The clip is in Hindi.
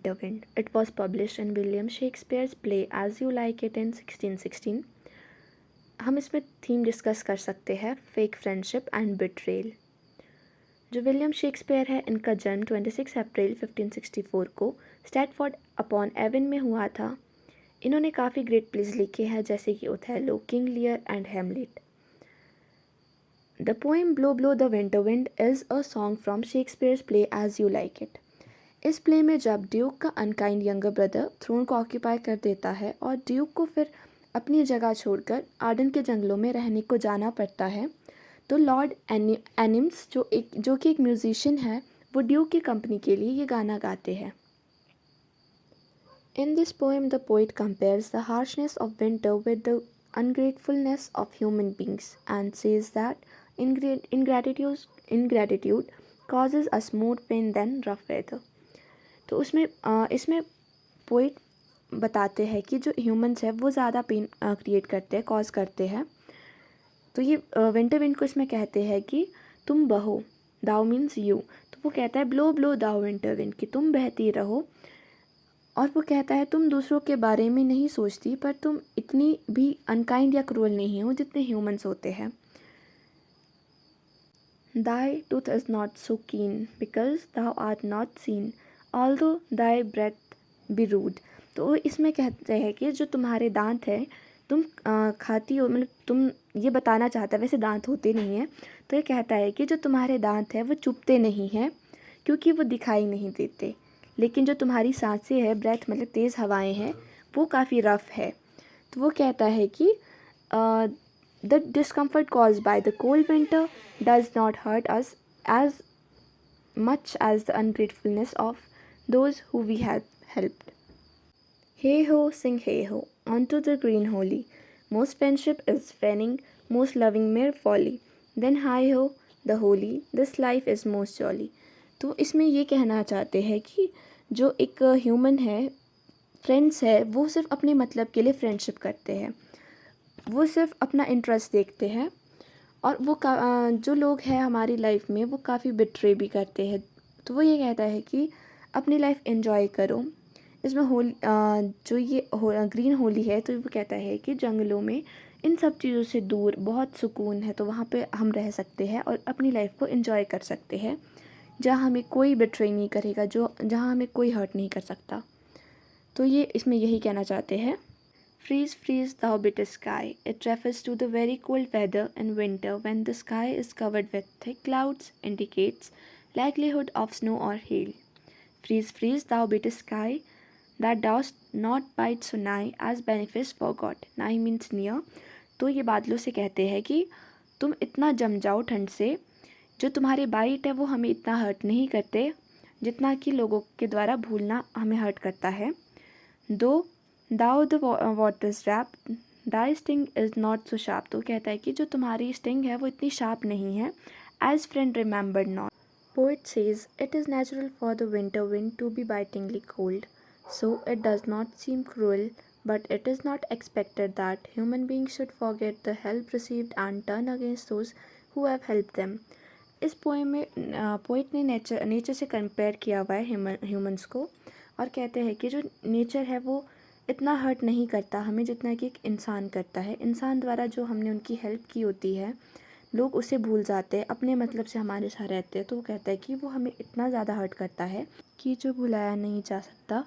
Winter Wind. It was published in William Shakespeare's play As You Like It in 1616. हम इसमें थीम डिस्कस कर सकते हैं फेक फ्रेंडशिप एंड बिट्रेल। जो विलियम शेक्सपियर है, इनका जन्म 26 अप्रैल 1564 को स्टैटफोर्ड अपॉन एवन में हुआ था। इन्होंने काफ़ी ग्रेट प्लेस लिखे हैं जैसे कि Othello, king Lear and Hamlet. The poem blow blow the winter wind is a song from Shakespeare's play as you like it. इस प्ले में जब ड्यूक का अनकाइंड यंगर ब्रदर थ्रोन को ऑक्यूपाई कर देता है और ड्यूक को फिर अपनी जगह छोड़कर आर्डन के जंगलों में रहने को जाना पड़ता है, तो लॉर्ड एनिम्स जो कि एक म्यूजिशियन है, वो ड्यूक की कंपनी के लिए ये गाना गाते हैं। In this poem the poet compares the harshness of winter with the ungratefulness of human beings and says that ingratitude causes us more pain than rough weather. तो इसमें पोइट बताते हैं कि जो ह्यूमंस है वो ज़्यादा पेन क्रिएट करते हैं, कॉज करते हैं। तो ये विंटर विंड को इसमें कहते हैं कि तुम बहो, दाउ मीन्स यू, तो वो कहता है ब्लो ब्लो दाउ विंटर विंड, कि तुम बहती रहो। और वो कहता है तुम दूसरों के बारे में नहीं सोचती, पर तुम इतनी भी अनकाइंड या क्रूअल नहीं हो जितने ह्यूमंस होते हैं। Thy tooth is not so keen, because thou art not seen, although thy breath be rude. तो इसमें कहते हैं कि जो तुम्हारे दांत है, तुम खाती हो, मतलब तुम ये बताना चाहता है, वैसे दांत होते नहीं हैं, तो ये कहता है कि जो तुम्हारे दांत है वो चुभते नहीं हैं क्योंकि वो दिखाई नहीं देते, लेकिन जो तुम्हारी सांसें है, ब्रेथ मतलब तेज़ हवाएं हैं, वो काफ़ी रफ़ है। तो वो कहता है कि the discomfort caused by the cold winter does not hurt us as much as the ungratefulness of those who we have helped. Hey ho, sing hey ho, onto the green holy. Most friendship is fanning, most loving mere folly. Then hi ho, the holy, this life is most jolly. तो इसमें ये कहना चाहते हैं कि जो एक ह्यूमन है, फ्रेंड्स है, वो सिर्फ अपने मतलब के लिए फ्रेंडशिप करते हैं, वो सिर्फ अपना इंटरेस्ट देखते हैं, और वो जो लोग हैं हमारी लाइफ में वो काफ़ी बिट्रे भी करते हैं। तो वो ये कहता है कि अपनी लाइफ एंजॉय करो। इसमें जो ये ग्रीन होली है, तो वो कहता है कि जंगलों में इन सब चीज़ों से दूर बहुत सुकून है, तो वहाँ पे हम रह सकते हैं और अपनी लाइफ को एंजॉय कर सकते हैं, जहाँ हमें कोई बिट्रे नहीं करेगा, जहाँ हमें कोई हर्ट नहीं कर सकता। तो ये इसमें यही कहना चाहते हैं। Freeze, freeze, thou bitter sky. It refers to the very cold weather in winter when the sky is covered with thick clouds, indicates likelihood of snow or hail. Freeze, freeze, thou bitter sky, that dost not bite so nigh as benefits forgot. Nigh means near. तो ये बादलों से कहते हैं कि तुम इतना जम जाओ ठंड से, जो तुम्हारे बाइट है वो हमें इतना हर्ट नहीं करते जितना कि लोगों के द्वारा भूलना हमें हर्ट करता है। दो Thou the water's rap, thy sting is not so sharp. तो कहता है कि जो तुम्हारी स्टिंग है वो इतनी शार्प नहीं है, as friend remembered not. Poet says it is natural for the winter wind to be bitingly cold, so it does not seem cruel, but it is not expected that human beings should forget the help received and turn against those who have helped them. इस पोएम में पोइट ने नेचर से कंपेयर किया हुआ है ह्यूमंस को, और कहते हैं कि जो नेचर है वो इतना हर्ट नहीं करता हमें जितना कि एक इंसान करता है। इंसान द्वारा जो हमने उनकी हेल्प की होती है, लोग उसे भूल जाते हैं, अपने मतलब से हमारे साथ रहते हैं। तो वो कहता है कि वो हमें इतना ज़्यादा हर्ट करता है कि जो भुलाया नहीं जा सकता।